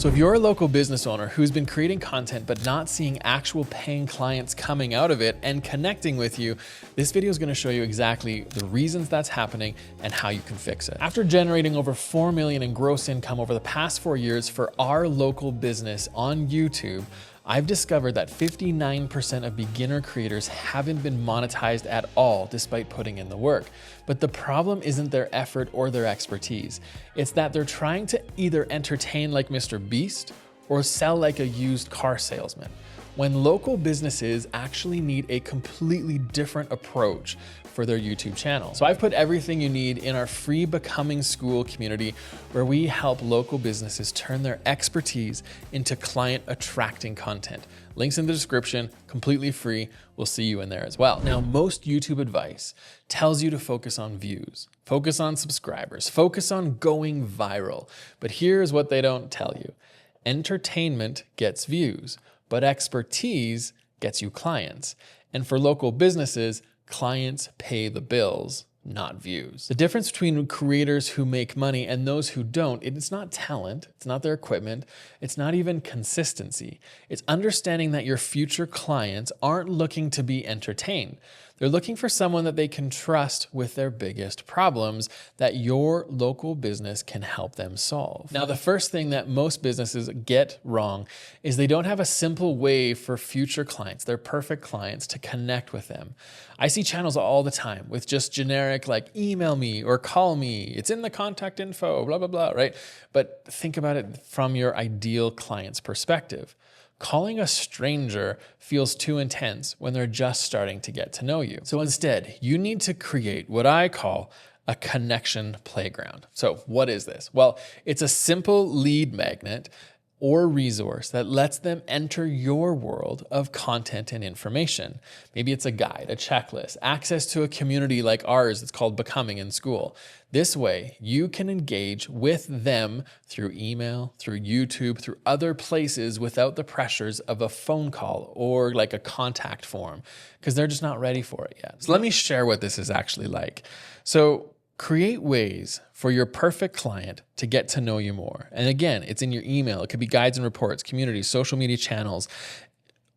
So if you're a local business owner who's been creating content but not seeing actual paying clients coming out of it and connecting with you, this video is going to show you exactly the reasons that's happening and how you can fix it. After generating over 4 million in gross income over the past 4 years for our local business on YouTube, I've discovered that 59% of beginner creators haven't been monetized at all despite putting in the work. But the problem isn't their effort or their expertise. It's that they're trying to either entertain like Mr. Beast or sell like a used car salesman, when local businesses actually need a completely different approach for their YouTube channel. So I've put everything you need in our free Becoming School community, where we help local businesses turn their expertise into client attracting content. Links in the description, completely free. We'll see you in there as well. Now, most YouTube advice tells you to focus on views, focus on subscribers, focus on going viral. But here's what they don't tell you. Entertainment gets views, but expertise gets you clients. And for local businesses, clients pay the bills, not views. The difference between creators who make money and those who don't, it's not talent, it's not their equipment, it's not even consistency. It's understanding that your future clients aren't looking to be entertained. They're looking for someone that they can trust with their biggest problems that your local business can help them solve. Now, the first thing that most businesses get wrong is they don't have a simple way for future clients, their perfect clients, to connect with them. I see channels all the time with just generic like email me or call me, it's in the contact info, blah, blah, blah, right? But think about it from your ideal client's perspective. Calling a stranger feels too intense when they're just starting to get to know you. So instead, you need to create what I call a connection playground. So what is this? Well, it's a simple lead magnet or resource that lets them enter your world of content and information. Maybe it's a guide, a checklist, access to a community like ours that's called Becoming in School. This way, you can engage with them through email, through YouTube, through other places without the pressures of a phone call or like a contact form, because they're just not ready for it yet. So let me share what this is actually like. So create ways for your perfect client to get to know you more. And again, it's in your email. It could be guides and reports, communities, social media channels.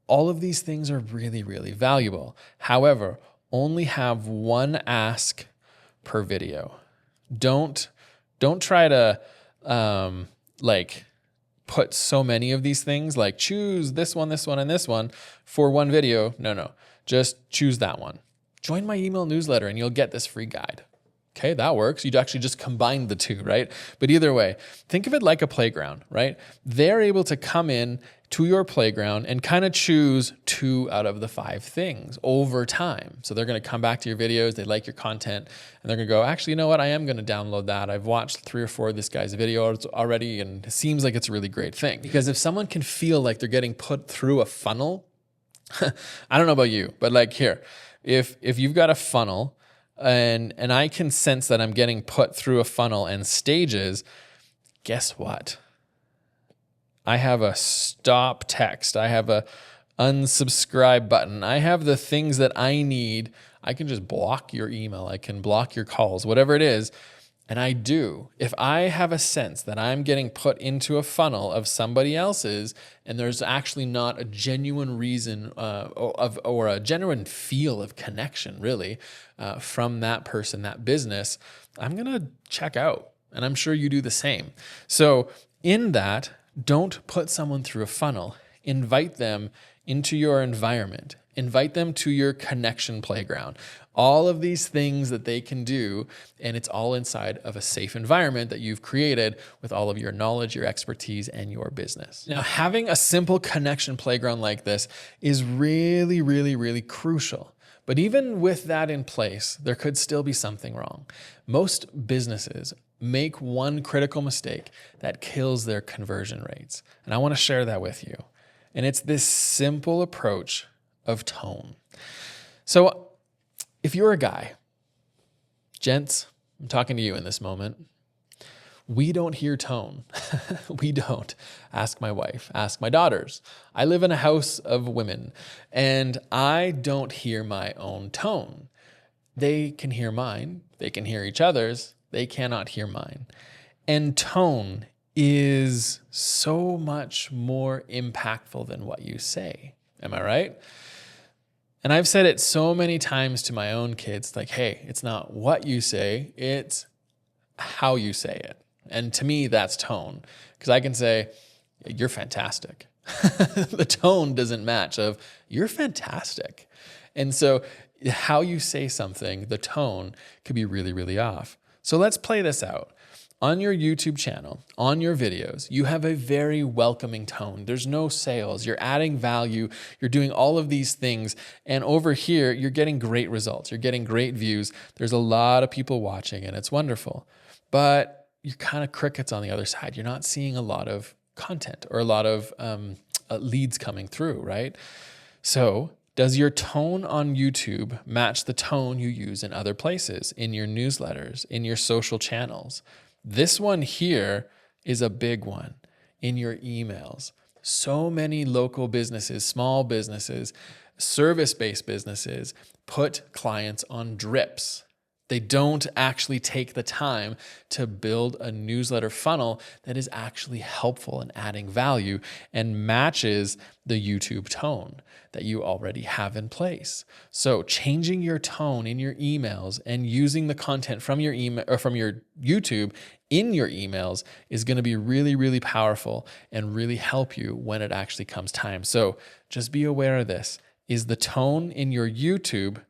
All of these things are really, really valuable. However, only have one ask per video. Don't try to like put so many of these things, like choose this one, and this one for one video. No, just choose that one. Join my email newsletter and you'll get this free guide. Okay, that works. You'd actually just combine the two, right? But either way, think of it like a playground, right? They're able to come in to your playground and kind of choose 2 out of the 5 things over time. So they're going to come back to your videos, they like your content, and they're going to go, actually, you know what? I am going to download that. I've watched 3 or 4 of this guy's videos already, and it seems like it's a really great thing. Because if someone can feel like they're getting put through a funnel, I don't know about you, but like here, if you've got a funnel, and I can sense that I'm getting put through a funnel and stages, guess what? I have a stop text. I have a unsubscribe button. I have the things that I need. I can just block your email. I can block your calls, whatever it is. And I do. If I have a sense that I'm getting put into a funnel of somebody else's, and there's actually not a genuine reason or a genuine feel of connection, really, from that person, that business, I'm going to check out. And I'm sure you do the same. So in that, don't put someone through a funnel. Invite them into your environment. Invite them to your connection playground. All of these things that they can do, and it's all inside of a safe environment that you've created with all of your knowledge, your expertise, and your business. Now, having a simple connection playground like this is really, really, really crucial. But even with that in place, there could still be something wrong. Most businesses make one critical mistake that kills their conversion rates. And I want to share that with you. And it's this simple approach of tone. So if you're a guy, gents, I'm talking to you in this moment, we don't hear tone. We don't. Ask my wife, ask my daughters. I live in a house of women and I don't hear my own tone. They can hear mine. They can hear each other's. They cannot hear mine. And tone is so much more impactful than what you say. Am I right? And I've said it so many times to my own kids, like, hey, it's not what you say, it's how you say it. And to me, that's tone. Because I can say, you're fantastic. The tone doesn't match of, you're fantastic. And so how you say something, the tone could be really, really off. So let's play this out. On your YouTube channel, on your videos, you have a very welcoming tone. There's no sales. You're adding value. You're doing all of these things. And over here, you're getting great results. You're getting great views. There's a lot of people watching and it's wonderful. But you're kind of crickets on the other side. You're not seeing a lot of content or a lot of leads coming through, right? So does your tone on YouTube match the tone you use in other places, in your newsletters, in your social channels? This one here is a big one in your emails. So many local businesses, small businesses, service-based businesses put clients on drips. They don't actually take the time to build a newsletter funnel that is actually helpful and adding value and matches the YouTube tone that you already have in place. So changing your tone in your emails and using the content from your email or from your YouTube in your emails is going to be really, really powerful and really help you when it actually comes time. So just be aware of this. Is the tone in your YouTube,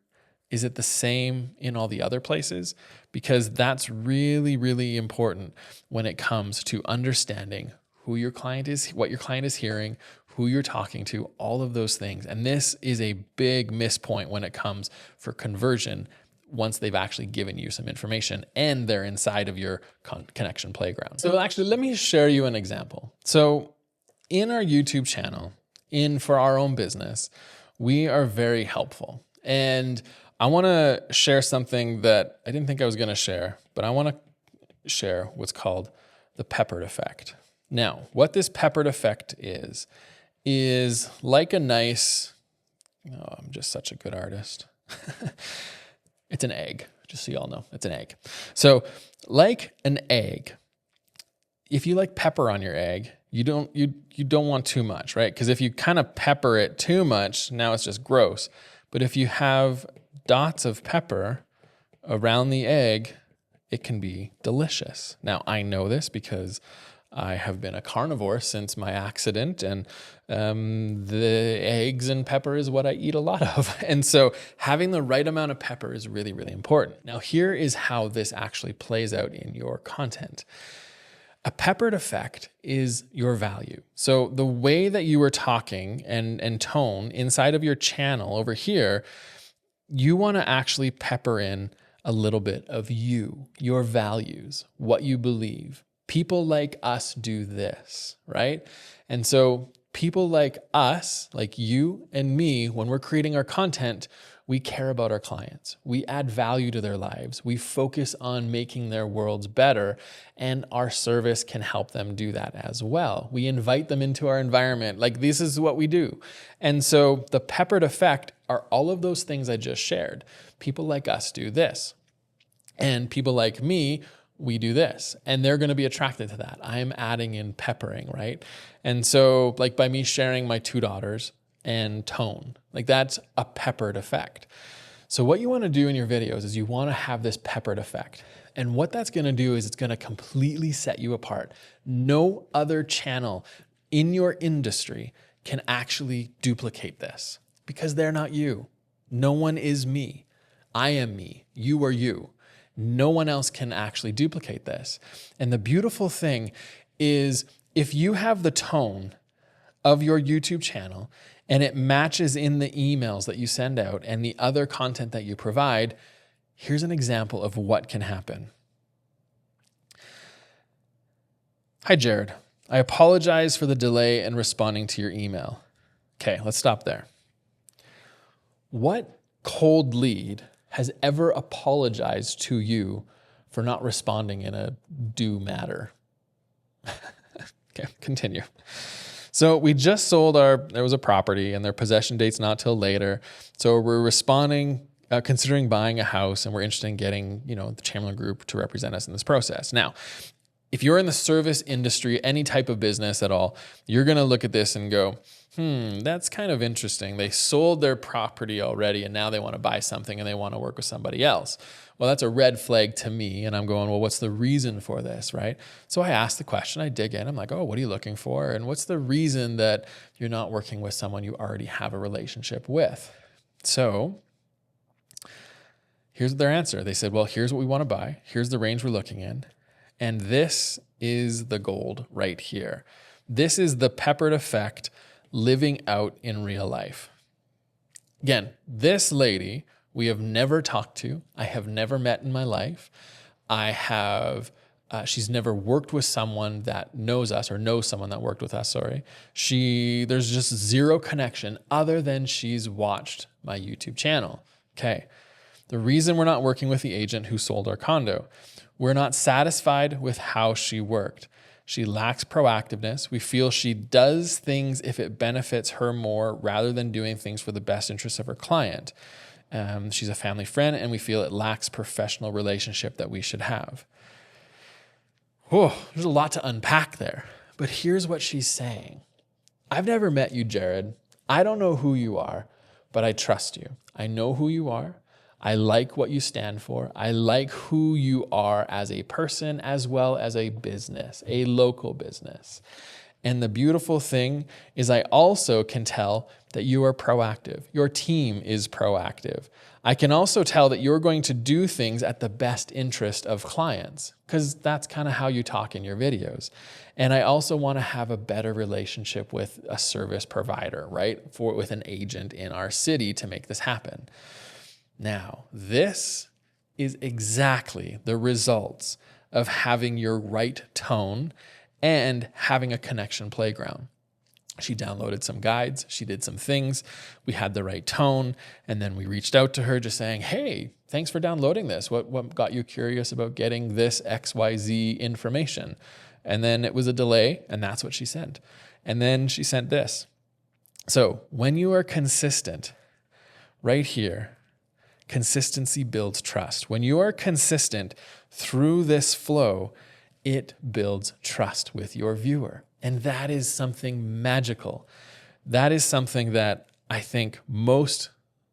is it the same in all the other places? Because that's really, really important when it comes to understanding who your client is, what your client is hearing, who you're talking to, all of those things. And this is a big miss point when it comes for conversion once they've actually given you some information and they're inside of your connection playground. So actually, let me share you an example. So in our YouTube channel, for our own business, we are very helpful. And I want to share something that I didn't think I was going to share, but I want to share what's called the peppered effect. Now, what this peppered effect is like a nice, oh, I'm just such a good artist. It's an egg, just so y'all know, it's an egg. So like an egg, if you like pepper on your egg, you don't want too much, right? Because if you kind of pepper it too much, now it's just gross. But if you have dots of pepper around the egg, it can be delicious. Now, I know this because I have been a carnivore since my accident, and the eggs and pepper is what I eat a lot of. And so having the right amount of pepper is really, really important. Now, here is how this actually plays out in your content. A peppered effect is your value. So the way that you were talking and tone inside of your channel over here, you want to actually pepper in a little bit of you, your values, what you believe. People like us do this, right? And so people like us, like you and me, when we're creating our content, we care about our clients. We add value to their lives. We focus on making their worlds better, and our service can help them do that as well. We invite them into our environment. Like, this is what we do. And so the peppered effect are all of those things I just shared. People like us do this, and people like me, we do this, and they're going to be attracted to that. I'm adding in peppering, right? And so like by me sharing my two daughters and tone, like that's a peppered effect. So what you want to do in your videos is you want to have this peppered effect. And what that's going to do is it's going to completely set you apart. No other channel in your industry can actually duplicate this because they're not you. No one is me. I am me. You are you. No one else can actually duplicate this. And the beautiful thing is if you have the tone of your YouTube channel and it matches in the emails that you send out and the other content that you provide, here's an example of what can happen. Hi, Jared. I apologize for the delay in responding to your email. Okay, let's stop there. What cold lead has ever apologized to you for not responding in a due matter? Okay, continue. So we just sold there was a property and their possession date's not till later. So we're responding, considering buying a house, and we're interested in getting, the Chamberlain Group to represent us in this process. Now, If you're in the service industry, any type of business at all, you're going to look at this and go, that's kind of interesting. They sold their property already and now they want to buy something and they want to work with somebody else. Well, that's a red flag to me. And I'm going, well, what's the reason for this, right? So I ask the question, I dig in. I'm like, oh, what are you looking for? And what's the reason that you're not working with someone you already have a relationship with? So here's their answer. They said, well, here's what we want to buy. Here's the range we're looking in. And this is the gold right here. This is the peppered effect living out in real life. Again, this lady we have never talked to. I have never met in my life. She's never worked with someone that knows us or knows someone that worked with us, sorry. There's just zero connection other than she's watched my YouTube channel. Okay. The reason we're not working with the agent who sold our condo, we're not satisfied with how she worked. She lacks proactiveness. We feel she does things if it benefits her more rather than doing things for the best interest of her client. She's a family friend and we feel it lacks professional relationship that we should have. Oh, there's a lot to unpack there, but here's what she's saying. I've never met you, Jared. I don't know who you are, but I trust you. I know who you are. I like what you stand for. I like who you are as a person as well as a business, a local business. And the beautiful thing is I also can tell that you are proactive. Your team is proactive. I can also tell that you're going to do things at the best interest of clients because that's kind of how you talk in your videos. And I also want to have a better relationship with a service provider, right? With an agent in our city to make this happen. Now, this is exactly the results of having your right tone and having a connection playground. She downloaded some guides, she did some things, we had the right tone, and then we reached out to her just saying, hey, thanks for downloading this. What got you curious about getting this XYZ information? And then it was a delay, and that's what she sent. And then she sent this. So when you are consistent, right here, consistency builds trust. When you are consistent through this flow, it builds trust with your viewer. And that is something magical. That is something that I think most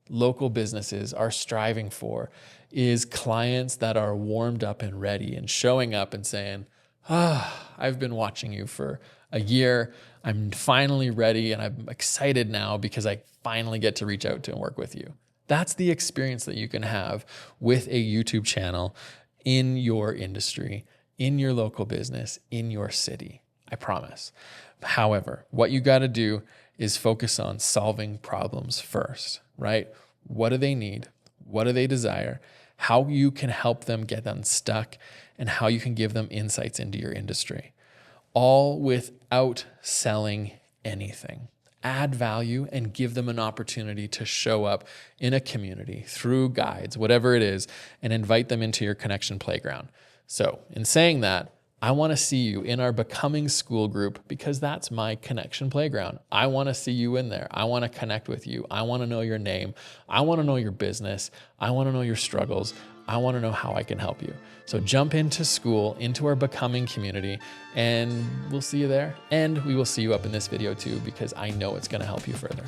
local businesses are striving for, is clients that are warmed up and ready and showing up and saying, I've been watching you for a year. I'm finally ready and I'm excited now because I finally get to reach out to and work with you. That's the experience that you can have with a YouTube channel in your industry, in your local business, in your city. I promise. However, what you got to do is focus on solving problems first, right? What do they need? What do they desire? How you can help them get unstuck and how you can give them insights into your industry, all without selling anything. Add value and give them an opportunity to show up in a community through guides, whatever it is, and invite them into your connection playground. So in saying that, I want to see you in our Becoming School group because that's my connection playground. I want to see you in there. I want to connect with you. I want to know your name. I want to know your business. I want to know your struggles. I want to know how I can help you. So jump into school, into our Becoming community, and we'll see you there. And we will see you up in this video too, because I know it's going to help you further.